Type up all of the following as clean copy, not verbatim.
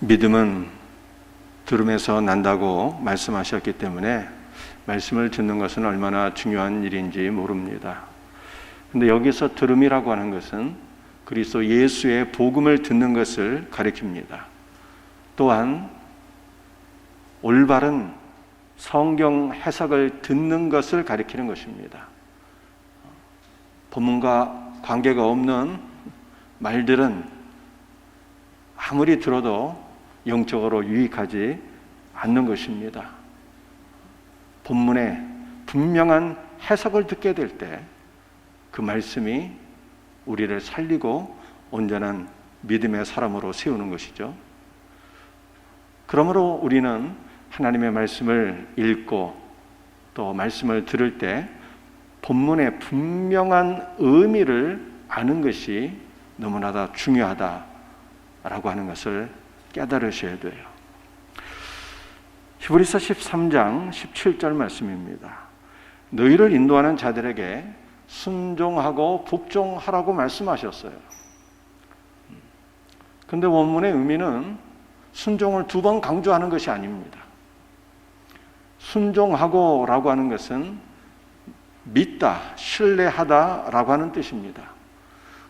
믿음은 들음에서 난다고 말씀하셨기 때문에 말씀을 듣는 것은 얼마나 중요한 일인지 모릅니다. 근데 여기서 들음이라고 하는 것은 그리스도 예수의 복음을 듣는 것을 가리킵니다. 또한 올바른 성경 해석을 듣는 것을 가리키는 것입니다. 본문과 관계가 없는 말들은 아무리 들어도 영적으로 유익하지 않는 것입니다. 본문에 분명한 해석을 듣게 될 때 그 말씀이 우리를 살리고 온전한 믿음의 사람으로 세우는 것이죠. 그러므로 우리는 하나님의 말씀을 읽고 또 말씀을 들을 때 본문의 분명한 의미를 아는 것이 너무나도 중요하다라고 하는 것을 깨달으셔야 돼요. 히브리서 13장 17절 말씀입니다. 너희를 인도하는 자들에게 순종하고 복종하라고 말씀하셨어요. 그런데 원문의 의미는 순종을 두 번 강조하는 것이 아닙니다. 순종하고 라고 하는 것은 믿다, 신뢰하다 라고 하는 뜻입니다.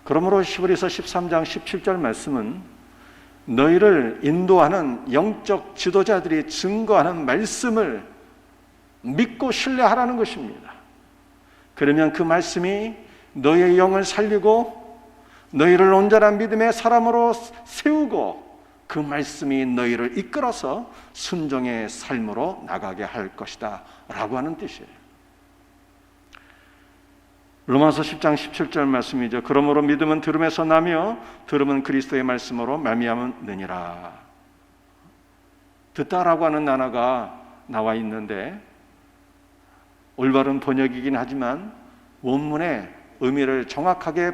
그러므로 히브리서 13장 17절 말씀은 너희를 인도하는 영적 지도자들이 증거하는 말씀을 믿고 신뢰하라는 것입니다. 그러면 그 말씀이 너희의 영을 살리고 너희를 온전한 믿음의 사람으로 세우고 그 말씀이 너희를 이끌어서 순종의 삶으로 나가게 할 것이다 라고 하는 뜻이에요. 로마서 10장 17절 말씀이죠. 그러므로 믿음은 들음에서 나며 들음은 그리스도의 말씀으로 말미암느니라. 듣다라고 하는 단어가 나와 있는데 올바른 번역이긴 하지만 원문의 의미를 정확하게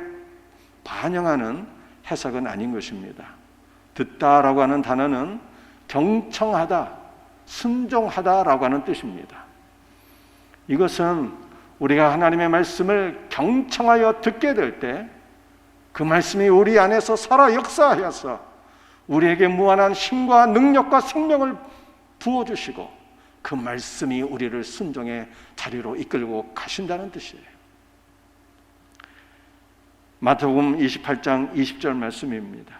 반영하는 해석은 아닌 것입니다. 듣다라고 하는 단어는 경청하다, 순종하다라고 하는 뜻입니다. 이것은 우리가 하나님의 말씀을 경청하여 듣게 될 때 그 말씀이 우리 안에서 살아 역사하여서 우리에게 무한한 힘과 능력과 생명을 부어주시고 그 말씀이 우리를 순종의 자리로 이끌고 가신다는 뜻이에요. 마태복음 28장 20절 말씀입니다.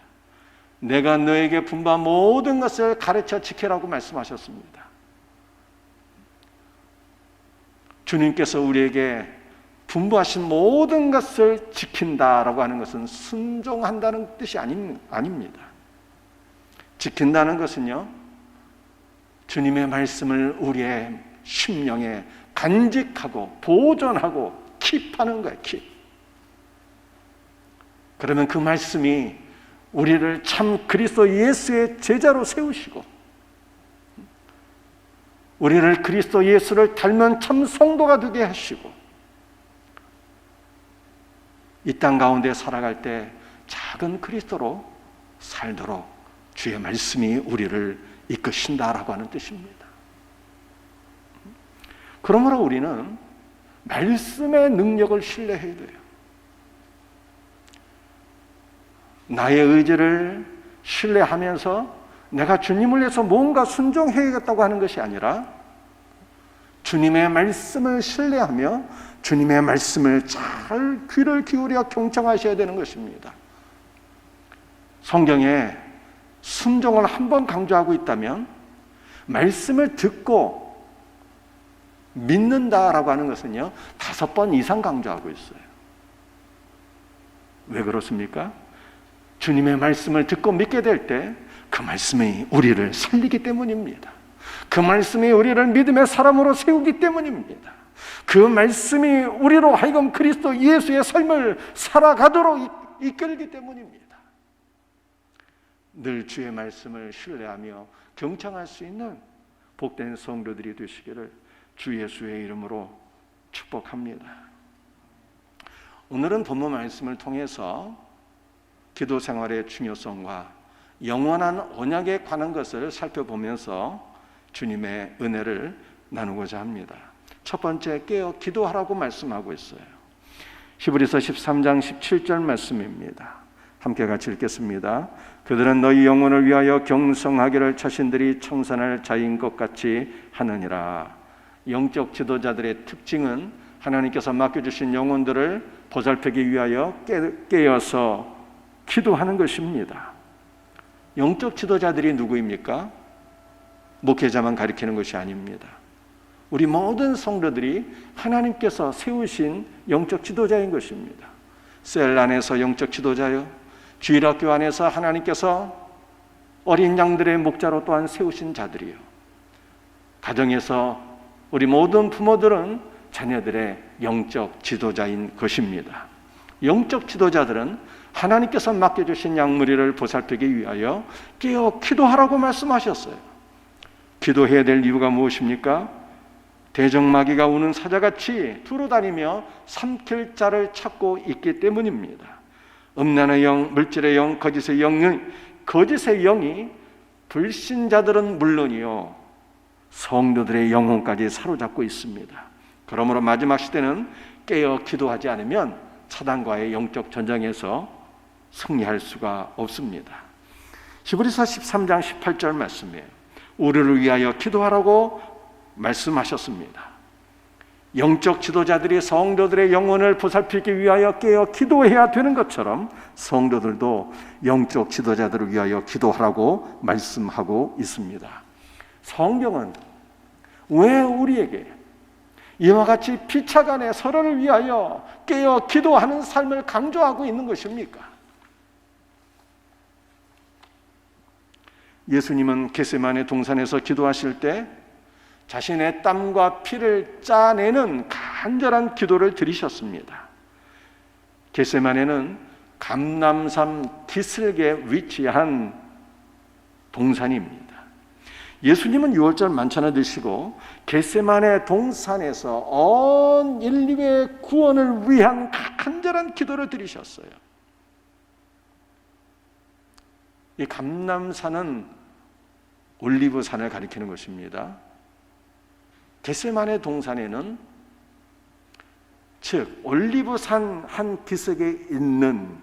내가 너에게 분부한 모든 것을 가르쳐 지키라고 말씀하셨습니다. 주님께서 우리에게 분부하신 모든 것을 지킨다라고 하는 것은 순종한다는 뜻이 아닙니다. 지킨다는 것은요, 주님의 말씀을 우리의 심령에 간직하고 보존하고 킵하는 거예요. 킵. 그러면 그 말씀이 우리를 참 그리스도 예수의 제자로 세우시고 우리를 그리스도 예수를 닮은 참 성도가 되게 하시고 이 땅 가운데 살아갈 때 작은 그리스도로 살도록 주의 말씀이 우리를 이끄신다라고 하는 뜻입니다. 그러므로 우리는 말씀의 능력을 신뢰해야 돼요. 나의 의지를 신뢰하면서 내가 주님을 위해서 뭔가 순종해야겠다고 하는 것이 아니라 주님의 말씀을 신뢰하며 주님의 말씀을 잘 귀를 기울여 경청하셔야 되는 것입니다. 성경에 순종을 한 번 강조하고 있다면 말씀을 듣고 믿는다라고 하는 것은요 5번 이상 강조하고 있어요. 왜 그렇습니까? 주님의 말씀을 듣고 믿게 될 때 그 말씀이 우리를 살리기 때문입니다. 그 말씀이 우리를 믿음의 사람으로 세우기 때문입니다. 그 말씀이 우리로 하여금 그리스도 예수의 삶을 살아가도록 이끌기 때문입니다. 늘 주의 말씀을 신뢰하며 경청할 수 있는 복된 성도들이 되시기를 주 예수의 이름으로 축복합니다. 오늘은 본문 말씀을 통해서 기도 생활의 중요성과 영원한 언약에 관한 것을 살펴보면서 주님의 은혜를 나누고자 합니다. 첫 번째, 깨어 기도하라고 말씀하고 있어요. 히브리서 13장 17절 말씀입니다. 함께 같이 읽겠습니다. 그들은 너희 영혼을 위하여 경성하기를 자신들이 청산할 자인 것 같이 하느니라. 영적 지도자들의 특징은 하나님께서 맡겨주신 영혼들을 보살피기 위하여 깨어서 기도하는 것입니다. 영적 지도자들이 누구입니까? 목회자만 가리키는 것이 아닙니다. 우리 모든 성도들이 하나님께서 세우신 영적 지도자인 것입니다. 셀 안에서 영적 지도자요, 주일학교 안에서 하나님께서 어린 양들의 목자로 또한 세우신 자들이요, 가정에서 우리 모든 부모들은 자녀들의 영적 지도자인 것입니다. 영적 지도자들은 하나님께서 맡겨주신 양무리를 보살피기 위하여 깨어 기도하라고 말씀하셨어요. 기도해야 될 이유가 무엇입니까? 대적마귀가 우는 사자같이 두루다니며 삼킬 자를 찾고 있기 때문입니다. 음란의 영, 물질의 영, 거짓의 영이 불신자들은 물론이요 성도들의 영혼까지 사로잡고 있습니다. 그러므로 마지막 시대는 깨어 기도하지 않으면 사단과의 영적 전쟁에서 승리할 수가 없습니다. 히브리서 13장 18절 말씀이에요. 우리를 위하여 기도하라고 말씀하셨습니다. 영적 지도자들이 성도들의 영혼을 보살피기 위하여 깨어 기도해야 되는 것처럼 성도들도 영적 지도자들을 위하여 기도하라고 말씀하고 있습니다. 성경은 왜 우리에게 이와 같이 피차간에 서로를 위하여 깨어 기도하는 삶을 강조하고 있는 것입니까? 예수님은 겟세마네 동산에서 기도하실 때 자신의 땀과 피를 짜내는 간절한 기도를 드리셨습니다. 겟세마네는 감람산 기슭에 위치한 동산입니다. 예수님은 유월절 만찬을 드시고 겟세마네 동산에서 온 인류의 구원을 위한 간절한 기도를 드리셨어요. 이 감람산은 올리브산을 가리키는 것입니다. 겟세마네 동산에는, 즉 올리브산 한 기슭에 있는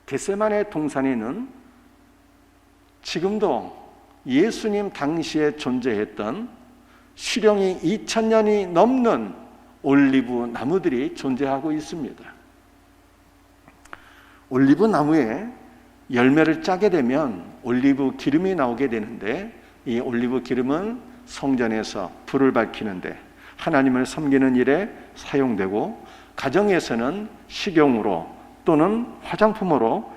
겟세마네 동산에는 지금도 예수님 당시에 존재했던 수령이 2000년이 넘는 올리브 나무들이 존재하고 있습니다. 올리브 나무에 열매를 짜게 되면 올리브 기름이 나오게 되는데, 이 올리브 기름은 성전에서 불을 밝히는데 하나님을 섬기는 일에 사용되고, 가정에서는 식용으로 또는 화장품으로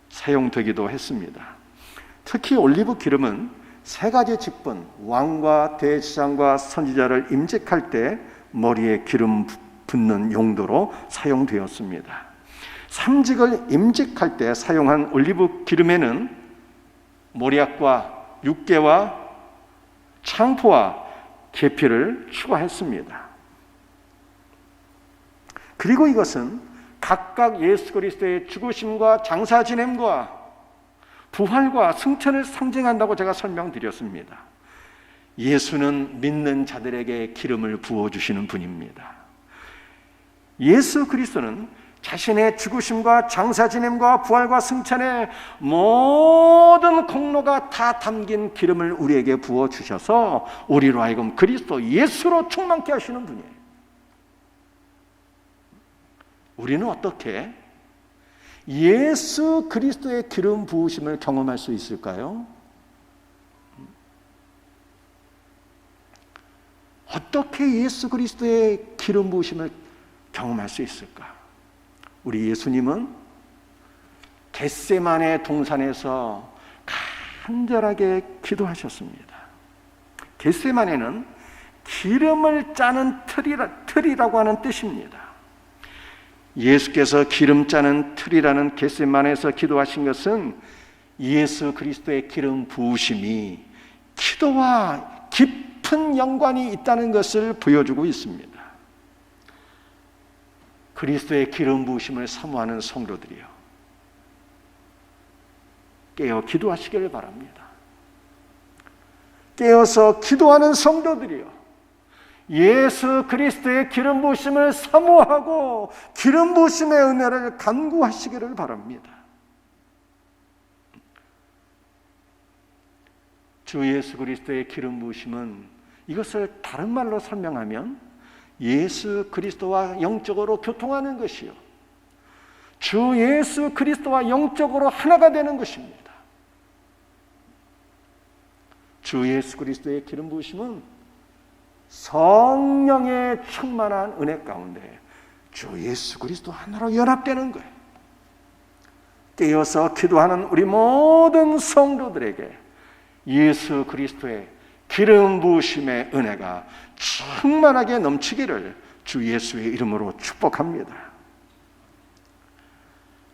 사용되기도 했습니다. 특히 올리브 기름은 세 가지 직분, 왕과 대제사장과 선지자를 임직할 때 머리에 기름 붓는 용도로 사용되었습니다. 삼직을 임직할 때 사용한 올리브 기름에는 모략과 육개와 창포와 계피를 추가했습니다. 그리고 이것은 각각 예수 그리스도의 죽으심과 장사 지냄과 부활과 승천을 상징한다고 제가 설명드렸습니다. 예수는 믿는 자들에게 기름을 부어주시는 분입니다. 예수 그리스도는 자신의 죽으심과 장사 지냄과 부활과 승천의 모든 공로가 다 담긴 기름을 우리에게 부어주셔서 우리로 하여금 그리스도 예수로 충만케 하시는 분이에요. 우리는 어떻게 예수 그리스도의 기름 부으심을 경험할 수 있을까요? 어떻게 예수 그리스도의 기름 부으심을 경험할 수 있을까? 우리 예수님은 겟세마네 동산에서 간절하게 기도하셨습니다. 겟세마네는 기름을 짜는 틀이라고 하는 뜻입니다. 예수께서 기름 짜는 틀이라는 겟세마네에서 기도하신 것은 예수 그리스도의 기름 부으심이 기도와 깊은 연관이 있다는 것을 보여주고 있습니다. 그리스도의 기름 부으심을 사모하는 성도들이요, 깨어 기도하시기를 바랍니다. 깨어서 기도하는 성도들이요, 예수 그리스도의 기름 부으심을 사모하고 기름 부으심의 은혜를 간구하시기를 바랍니다. 주 예수 그리스도의 기름 부으심은 이것을 다른 말로 설명하면 예수 그리스도와 영적으로 교통하는 것이요, 주 예수 그리스도와 영적으로 하나가 되는 것입니다. 주 예수 그리스도의 기름 부으심은 성령의 충만한 은혜 가운데 주 예수 그리스도 하나로 연합되는 거예요. 깨어서 기도하는 우리 모든 성도들에게 예수 그리스도의 기름 부으심의 은혜가 충만하게 넘치기를 주 예수의 이름으로 축복합니다.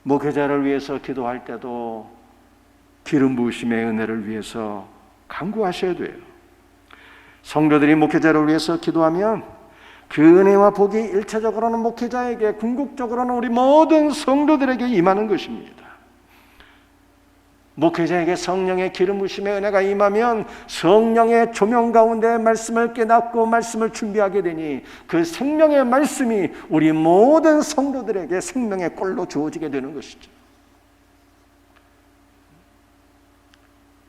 목회자를 위해서 기도할 때도 기름 부으심의 은혜를 위해서 간구하셔야 돼요. 성도들이 목회자를 위해서 기도하면 그 은혜와 복이 일차적으로는 목회자에게, 궁극적으로는 우리 모든 성도들에게 임하는 것입니다. 목회자에게 성령의 기름 부으심의 은혜가 임하면 성령의 조명 가운데 말씀을 깨닫고 말씀을 준비하게 되니 그 생명의 말씀이 우리 모든 성도들에게 생명의 꼴로 주어지게 되는 것이죠.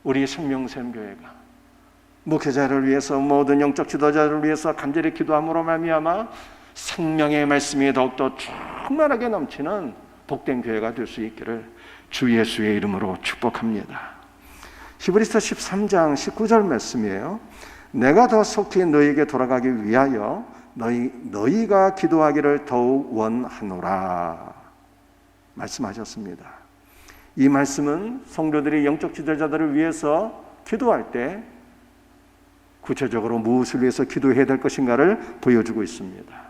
우리 생명샘교회가 목회자를 위해서, 모든 영적 지도자를 위해서 간절히 기도함으로 말미암아 생명의 말씀이 더욱더 충만하게 넘치는 복된 교회가 될 수 있기를 주 예수의 이름으로 축복합니다. 히브리서 13장 19절 말씀이에요. 내가 더 속히 너희에게 돌아가기 위하여 너희가 기도하기를 더욱 원하노라 말씀하셨습니다. 이 말씀은 성도들이 영적 지도자들을 위해서 기도할 때 구체적으로 무엇을 위해서 기도해야 될 것인가를 보여주고 있습니다.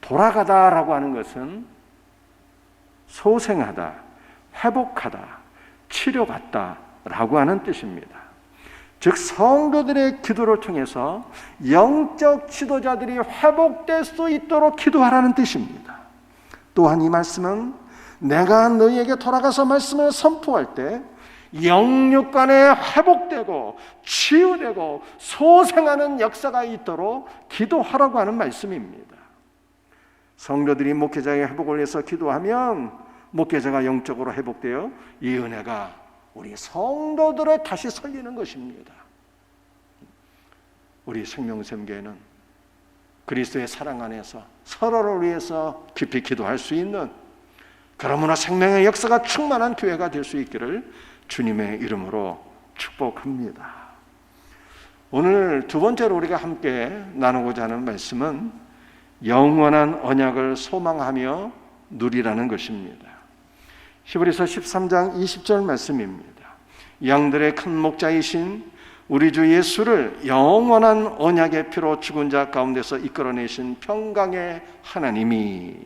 돌아가다라고 하는 것은 소생하다, 회복하다, 치료받다라고 하는 뜻입니다. 즉 성도들의 기도를 통해서 영적 지도자들이 회복될 수 있도록 기도하라는 뜻입니다. 또한 이 말씀은 내가 너희에게 돌아가서 말씀을 선포할 때 영육 간에 회복되고 치유되고 소생하는 역사가 있도록 기도하라고 하는 말씀입니다. 성도들이 목회자의 회복을 위해서 기도하면 목회자가 영적으로 회복되어 이 은혜가 우리 성도들을 다시 살리는 것입니다. 우리 생명샘교회는 그리스도의 사랑 안에서 서로를 위해서 깊이 기도할 수 있는, 그러므로 생명의 역사가 충만한 교회가 될 수 있기를 주님의 이름으로 축복합니다. 오늘 두 번째로 우리가 함께 나누고자 하는 말씀은 영원한 언약을 소망하며 누리라는 것입니다. 히브리서 13장 20절 말씀입니다. 양들의 큰 목자이신 우리 주 예수를 영원한 언약의 피로 죽은 자 가운데서 이끌어내신 평강의 하나님이,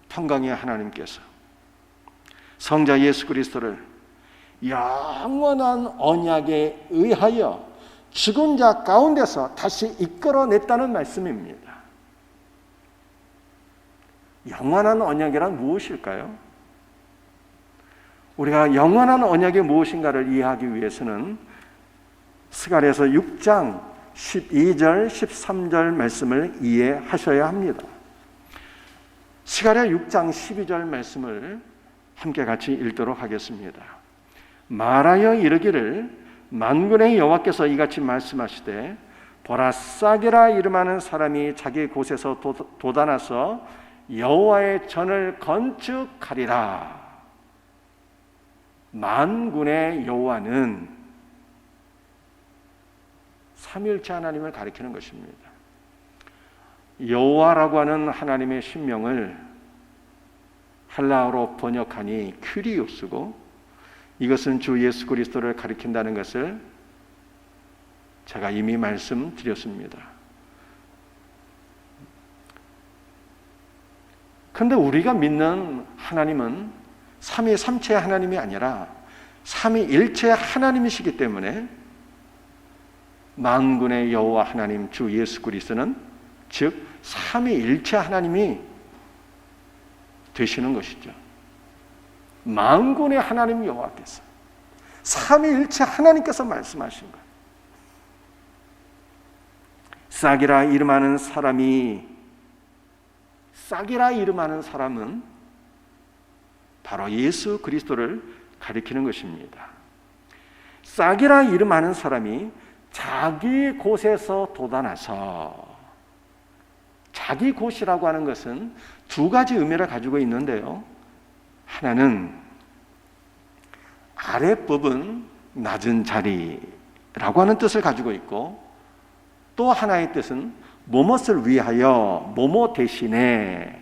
평강의 하나님께서 성자 예수 그리스도를 영원한 언약에 의하여 죽은 자 가운데서 다시 이끌어냈다는 말씀입니다. 영원한 언약이란 무엇일까요? 우리가 영원한 언약이 무엇인가를 이해하기 위해서는 스가랴서 6장 12절 13절 말씀을 이해하셔야 합니다. 스가랴 6장 12절 말씀을 함께 같이 읽도록 하겠습니다. 말하여 이르기를 만군의 여호와께서 이같이 말씀하시되 보라, 싹이라 이름하는 사람이 자기 곳에서 돋아나서 여호와의 전을 건축하리라. 만군의 여호와는 삼위일체 하나님을 가리키는 것입니다. 여호와라고 하는 하나님의 신명을 헬라어로 번역하니 큐리오스고, 이것은 주 예수 그리스도를 가리킨다는 것을 제가 이미 말씀드렸습니다. 그런데 우리가 믿는 하나님은 삼위삼체 하나님이 아니라 삼위일체 하나님이시기 때문에 만군의 여호와 하나님 주 예수 그리스도는, 즉 삼위일체 하나님이 되시는 것이죠. 만군의 하나님 여호와께서, 삼위일체 하나님께서 말씀하신 것. 싹이라 이름하는 사람이, 싹이라 이름하는 사람은 바로 예수 그리스도를 가리키는 것입니다. 싹이라 이름하는 사람이 자기 곳에서 돋아나서, 자기 곳이라고 하는 것은 두 가지 의미를 가지고 있는데요. 하나는 아랫부분 낮은 자리라고 하는 뜻을 가지고 있고, 또 하나의 뜻은 뭐뭇을 위하여, 뭐뭐 대신에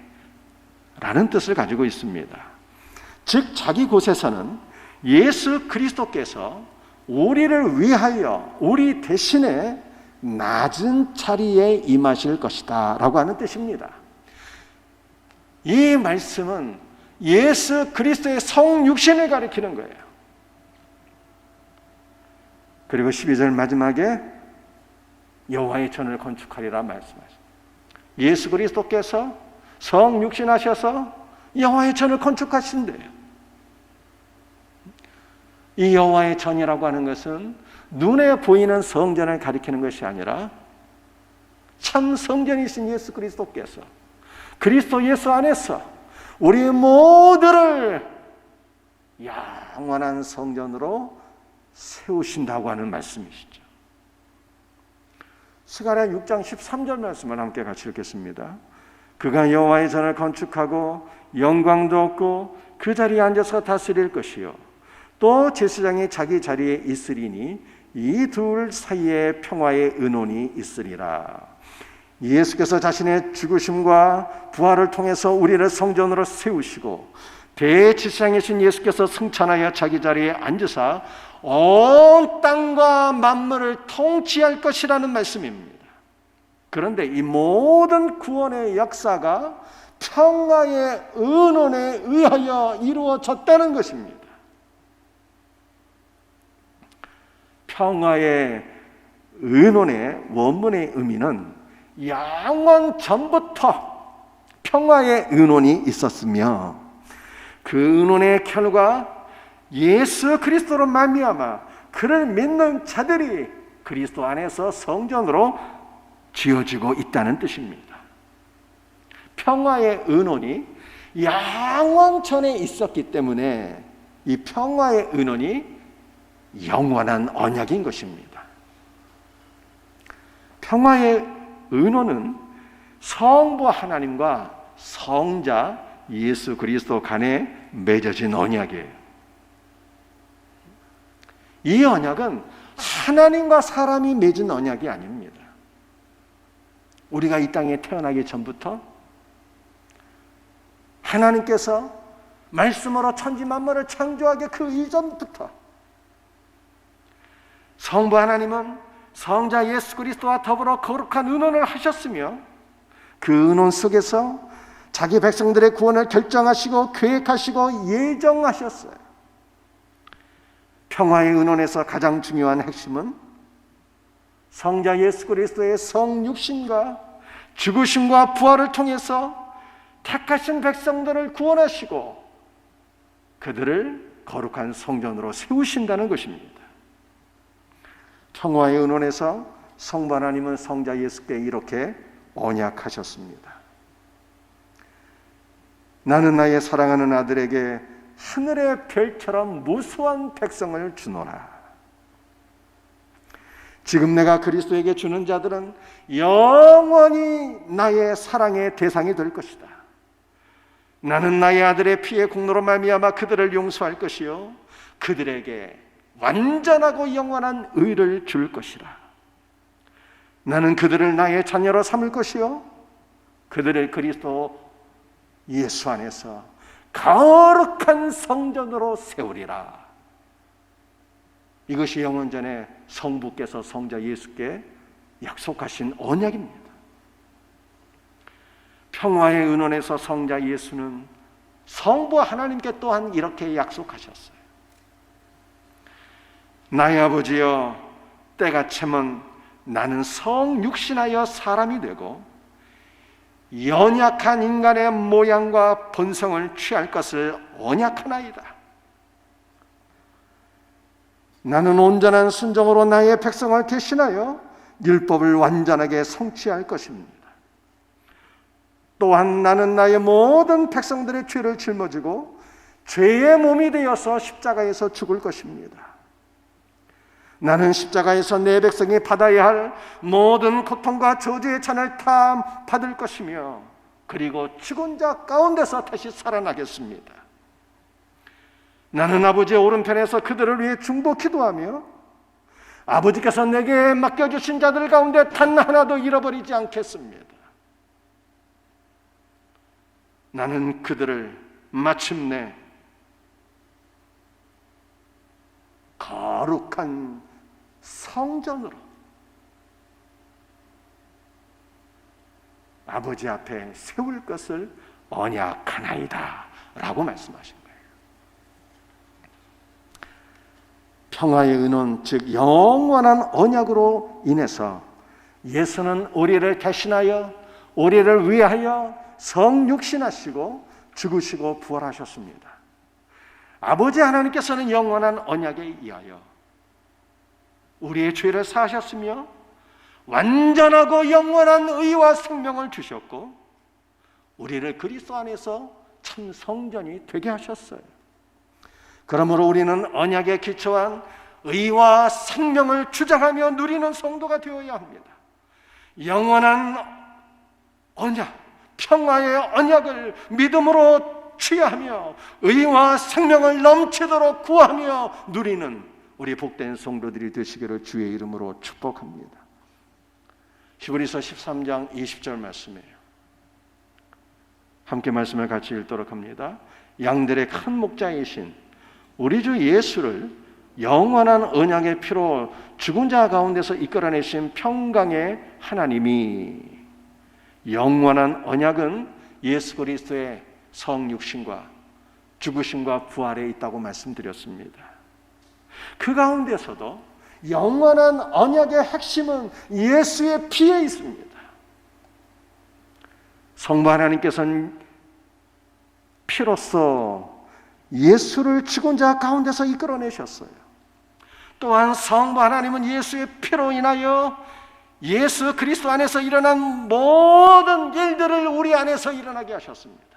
라는 뜻을 가지고 있습니다. 즉 자기 곳에서는 예수 그리스도께서 우리를 위하여, 우리 대신에 낮은 자리에 임하실 것이다 라고 하는 뜻입니다. 이 말씀은 예수 그리스도의 성육신을 가리키는 거예요. 그리고 12절 마지막에 여호와의 전을 건축하리라 말씀하십니다. 예수 그리스도께서 성육신하셔서 여호와의 전을 건축하신대요. 이 여호와의 전이라고 하는 것은 눈에 보이는 성전을 가리키는 것이 아니라 참 성전이신 예수 그리스도께서 그리스도 예수 안에서 우리 모두를 영원한 성전으로 세우신다고 하는 말씀이시죠. 스가랴 6장 13절 말씀을 함께 같이 읽겠습니다. 그가 여호와의 전을 건축하고 영광도 얻고 그 자리에 앉아서 다스릴 것이요 또 제사장이 자기 자리에 있으리니 이 둘 사이에 평화의 은혼이 있으리라. 예수께서 자신의 죽으심과 부활을 통해서 우리를 성전으로 세우시고 대제사장이신 예수께서 승천하여 자기 자리에 앉으사 온 땅과 만물을 통치할 것이라는 말씀입니다. 그런데 이 모든 구원의 역사가 평화의 은혼에 의하여 이루어졌다는 것입니다. 평화의 은혼의 원문의 의미는 영원 전부터 평화의 은혼이 있었으며 그 은혼의 결과 예수 그리스도로 말미암아 그를 믿는 자들이 그리스도 안에서 성전으로 지어지고 있다는 뜻입니다. 평화의 은혼이 영원 전에 있었기 때문에 이 평화의 은혼이 영원한 언약인 것입니다. 평화의 은혼은 성부 하나님과 성자 예수 그리스도 간에 맺어진 언약이에요. 이 언약은 하나님과 사람이 맺은 언약이 아닙니다. 우리가 이 땅에 태어나기 전부터 하나님께서 말씀으로 천지 만물을 창조하기 그 이전부터 성부 하나님은 성자 예수 그리스도와 더불어 거룩한 은혼을 하셨으며 그 은혼 속에서 자기 백성들의 구원을 결정하시고 계획하시고 예정하셨어요. 평화의 은혼에서 가장 중요한 핵심은 성자 예수 그리스도의 성육신과 죽으심과 부활을 통해서 택하신 백성들을 구원하시고 그들을 거룩한 성전으로 세우신다는 것입니다. 평화의 은혼에서 성부 하나님은 성자 예수께 이렇게 언약하셨습니다. 나는 나의 사랑하는 아들에게 하늘의 별처럼 무수한 백성을 주노라. 지금 내가 그리스도에게 주는 자들은 영원히 나의 사랑의 대상이 될 것이다. 나는 나의 아들의 피의 공로로 말미암아 그들을 용서할 것이요 그들에게 완전하고 영원한 의를 줄 것이라. 나는 그들을 나의 자녀로 삼을 것이요 그들을 그리스도 예수 안에서 거룩한 성전으로 세우리라. 이것이 영원전에 성부께서 성자 예수께 약속하신 언약입니다. 평화의 은혼에서 성자 예수는 성부 하나님께 또한 이렇게 약속하셨어요. 나의 아버지여, 때가 차면 나는 성육신하여 사람이 되고 연약한 인간의 모양과 본성을 취할 것을 언약하나이다. 나는 온전한 순종으로 나의 백성을 대신하여 율법을 완전하게 성취할 것입니다. 또한 나는 나의 모든 백성들의 죄를 짊어지고 죄의 몸이 되어서 십자가에서 죽을 것입니다. 나는 십자가에서 내 백성이 받아야 할 모든 고통과 저주의 잔을 다 받을 것이며 그리고 죽은 자 가운데서 다시 살아나겠습니다. 나는 아버지의 오른편에서 그들을 위해 중보 기도하며 아버지께서 내게 맡겨주신 자들 가운데 단 하나도 잃어버리지 않겠습니다. 나는 그들을 마침내 거룩한 성전으로 아버지 앞에 세울 것을 언약하나이다 라고 말씀하신 거예요. 평화의 의논, 즉 영원한 언약으로 인해서 예수는 우리를 대신하여 우리를 위하여 성육신하시고 죽으시고 부활하셨습니다. 아버지 하나님께서는 영원한 언약에 의하여 우리의 죄를 사하셨으며 완전하고 영원한 의와 생명을 주셨고 우리를 그리스도 안에서 참 성전이 되게 하셨어요. 그러므로 우리는 언약에 기초한 의와 생명을 주장하며 누리는 성도가 되어야 합니다. 영원한 언약, 평화의 언약을 믿음으로 취하며 의와 생명을 넘치도록 구하며 누리는 우리 복된 성도들이 되시기를 주의 이름으로 축복합니다. 히브리서 13장 20절 말씀이에요. 함께 말씀을 같이 읽도록 합니다. 양들의 큰 목자이신 우리 주 예수를 영원한 언약의 피로 죽은 자 가운데서 이끌어내신 평강의 하나님이, 영원한 언약은 예수 그리스도의 성육신과 죽으심과 부활에 있다고 말씀드렸습니다. 그 가운데서도 영원한 언약의 핵심은 예수의 피에 있습니다. 성부 하나님께서는 피로써 예수를 죽은 자 가운데서 이끌어내셨어요. 또한 성부 하나님은 예수의 피로 인하여 예수 그리스도 안에서 일어난 모든 일들을 우리 안에서 일어나게 하셨습니다.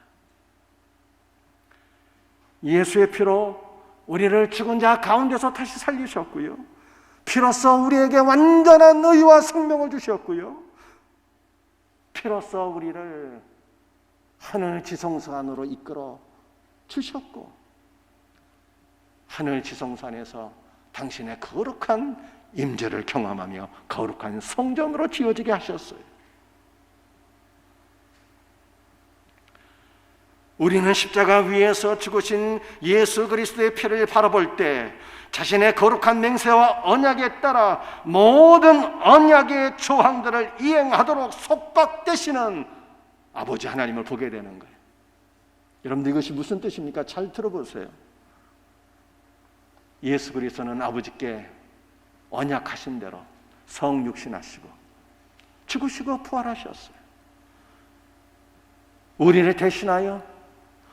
예수의 피로 우리를 죽은 자 가운데서 다시 살리셨고요, 피로써 우리에게 완전한 의와 생명을 주셨고요, 피로써 우리를 하늘 지성소 안으로 이끌어 주셨고, 하늘 지성소 안에서 당신의 거룩한 임재를 경험하며 거룩한 성전으로 지어지게 하셨어요. 우리는 십자가 위에서 죽으신 예수 그리스도의 피를 바라볼 때 자신의 거룩한 맹세와 언약에 따라 모든 언약의 조항들을 이행하도록 속박되시는 아버지 하나님을 보게 되는 거예요. 여러분들 이것이 무슨 뜻입니까? 잘 들어보세요. 예수 그리스도는 아버지께 언약하신 대로 성육신하시고 죽으시고 부활하셨어요. 우리를 대신하여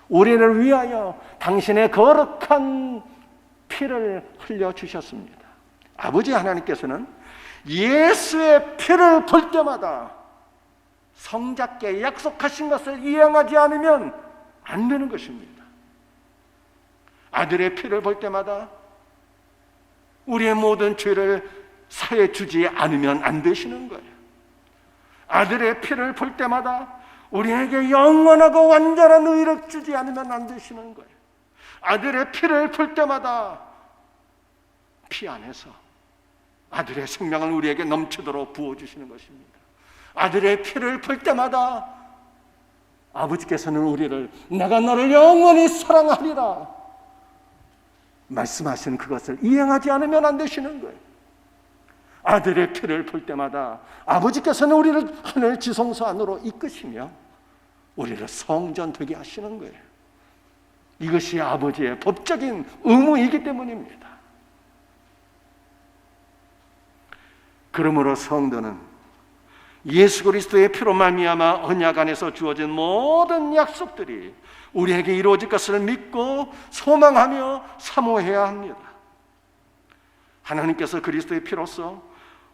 우리를 위하여 당신의 거룩한 피를 흘려주셨습니다. 아버지 하나님께서는 예수의 피를 볼 때마다 성자께 약속하신 것을 이행하지 않으면 안 되는 것입니다. 아들의 피를 볼 때마다 우리의 모든 죄를 사해 주지 않으면 안 되시는 거예요. 아들의 피를 볼 때마다 우리에게 영원하고 완전한 의를 주지 않으면 안 되시는 거예요. 아들의 피를 볼 때마다 피 안에서 아들의 생명을 우리에게 넘치도록 부어주시는 것입니다. 아들의 피를 볼 때마다 아버지께서는 우리를 내가 너를 영원히 사랑하리라 말씀하신 그것을 이행하지 않으면 안 되시는 거예요. 아들의 피를 볼 때마다 아버지께서는 우리를 하늘 지성소 안으로 이끄시며 우리를 성전 되게 하시는 거예요. 이것이 아버지의 법적인 의무이기 때문입니다. 그러므로 성도는 예수 그리스도의 피로 말미암아 언약 안에서 주어진 모든 약속들이 우리에게 이루어질 것을 믿고 소망하며 사모해야 합니다. 하나님께서 그리스도의 피로써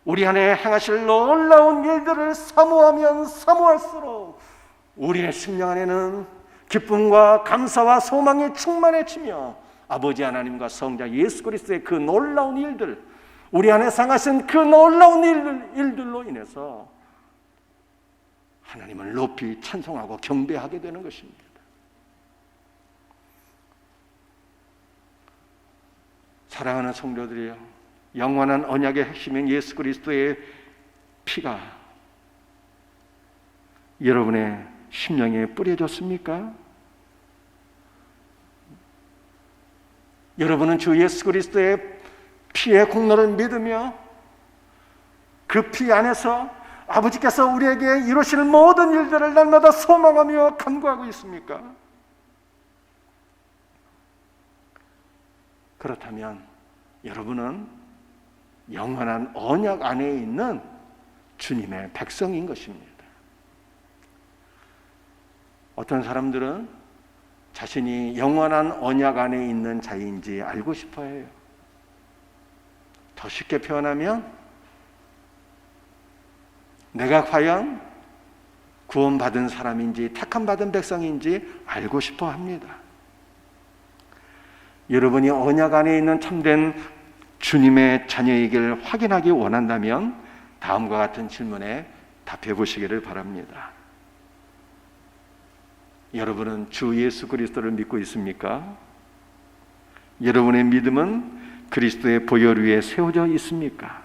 우리 안에 행하실 놀라운 일들을 사모하면 사모할수록 우리의 심령 안에는 기쁨과 감사와 소망이 충만해지며 아버지 하나님과 성자 예수 그리스도의 그 놀라운 일들, 우리 안에 상하신 그 놀라운 일들로 인해서 하나님을 높이 찬송하고 경배하게 되는 것입니다. 사랑하는 성도들이여, 영원한 언약의 핵심인 예수 그리스도의 피가 여러분의 심령에 뿌려졌습니까? 여러분은 주 예수 그리스도의 피의 공로를 믿으며 그 피 안에서 아버지께서 우리에게 이루실 모든 일들을 날마다 소망하며 간구하고 있습니까? 그렇다면 여러분은 영원한 언약 안에 있는 주님의 백성인 것입니다. 어떤 사람들은 자신이 영원한 언약 안에 있는 자인지 알고 싶어 해요. 더 쉽게 표현하면 내가 과연 구원받은 사람인지 택함받은 백성인지 알고 싶어 합니다. 여러분이 언약 안에 있는 참된 주님의 자녀이길 확인하기 원한다면 다음과 같은 질문에 답해 보시기를 바랍니다. 여러분은 주 예수 그리스도를 믿고 있습니까? 여러분의 믿음은 그리스도의 보혈 위에 세워져 있습니까?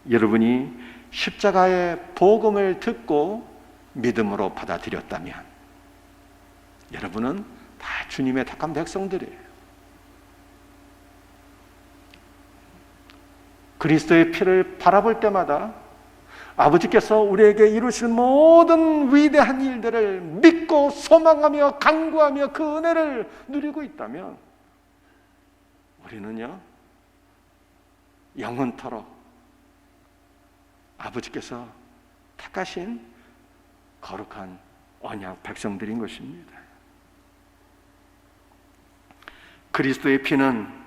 여러분이 십자가의 복음을 듣고 믿음으로 받아들였다면 여러분은 다 주님의 택한 백성들이에요. 그리스도의 피를 바라볼 때마다 아버지께서 우리에게 이루실 모든 위대한 일들을 믿고 소망하며 간구하며 그 은혜를 누리고 있다면 우리는요, 영원토록 아버지께서 택하신 거룩한 언약 백성들인 것입니다. 그리스도의 피는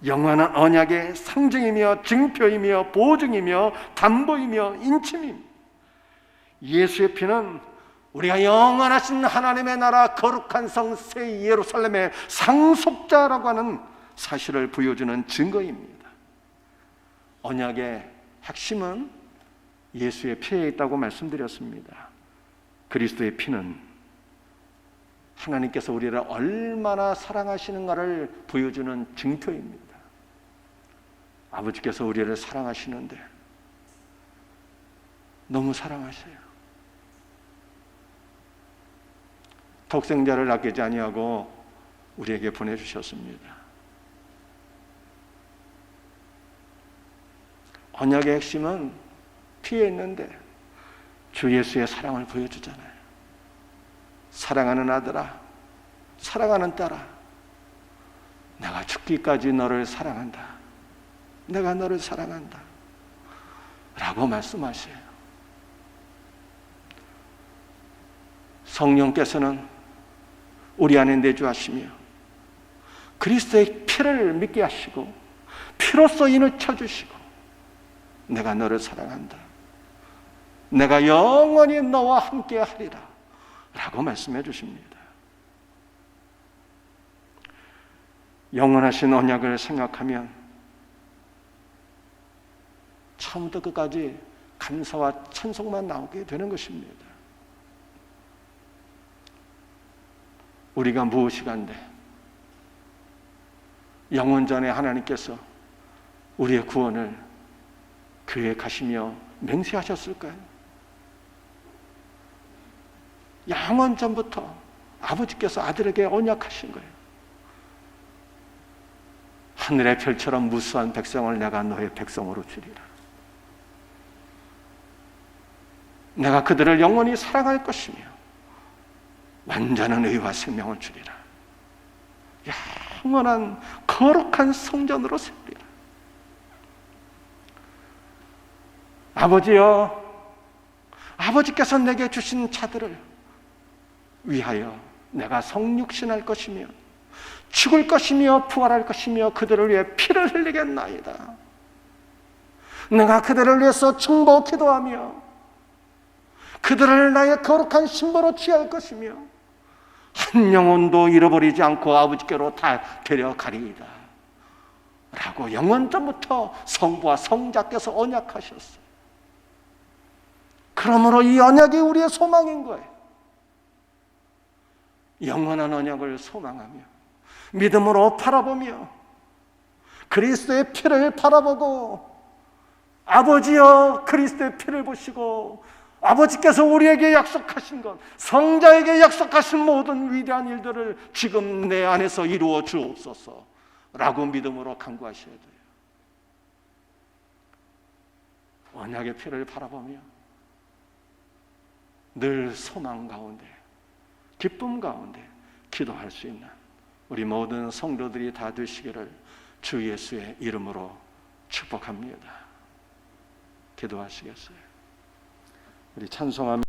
영원한 언약의 상징이며 증표이며 보증이며 담보이며 인침입니다. 예수의 피는 우리가 영원하신 하나님의 나라 거룩한 성 새 예루살렘의 상속자라고 하는 사실을 보여주는 증거입니다. 언약의 핵심은 예수의 피에 있다고 말씀드렸습니다. 그리스도의 피는 하나님께서 우리를 얼마나 사랑하시는가를 보여주는 증표입니다. 아버지께서 우리를 사랑하시는데 너무 사랑하셔요. 독생자를 아끼지 아니하고 우리에게 보내주셨습니다. 언약의 핵심은 피에 있는데 주 예수의 사랑을 보여주잖아요. 사랑하는 아들아, 사랑하는 딸아, 내가 죽기까지 너를 사랑한다. 내가 너를 사랑한다. 라고 말씀하셔요. 성령께서는 우리 안에 내주하시며 그리스도의 피를 믿게 하시고 피로써 인을 쳐주시고 내가 너를 사랑한다. 내가 영원히 너와 함께 하리라. 라고 말씀해 주십니다. 영원하신 언약을 생각하면 처음부터 끝까지 감사와 찬송만 나오게 되는 것입니다. 우리가 무엇이간데 영원전에 하나님께서 우리의 구원을 계획하시며 맹세하셨을까요? 영원전부터 아버지께서 아들에게 언약하신 거예요. 하늘의 별처럼 무수한 백성을 내가 너의 백성으로 주리라. 내가 그들을 영원히 사랑할 것이며 완전한 의와 생명을 주리라. 영원한 거룩한 성전으로 세우리라. 아버지여, 아버지께서 내게 주신 자들을 위하여 내가 성육신할 것이며 죽을 것이며 부활할 것이며 그들을 위해 피를 흘리겠나이다. 내가 그들을 위해서 중보 기도하며 그들을 나의 거룩한 신부로 취할 것이며 한 영혼도 잃어버리지 않고 아버지께로 다 데려가리이다 라고 영원전부터 성부와 성자께서 언약하셨어요. 그러므로 이 언약이 우리의 소망인 거예요. 영원한 언약을 소망하며 믿음으로 바라보며 그리스도의 피를 바라보고 아버지여 그리스도의 피를 보시고 아버지께서 우리에게 약속하신 것, 성자에게 약속하신 모든 위대한 일들을 지금 내 안에서 이루어 주옵소서 라고 믿음으로 간구하셔야 돼요. 언약의 피를 바라보며 늘 소망 가운데 기쁨 가운데 기도할 수 있는 우리 모든 성도들이 다 되시기를 주 예수의 이름으로 축복합니다. 기도하시겠어요? 우리 찬송하며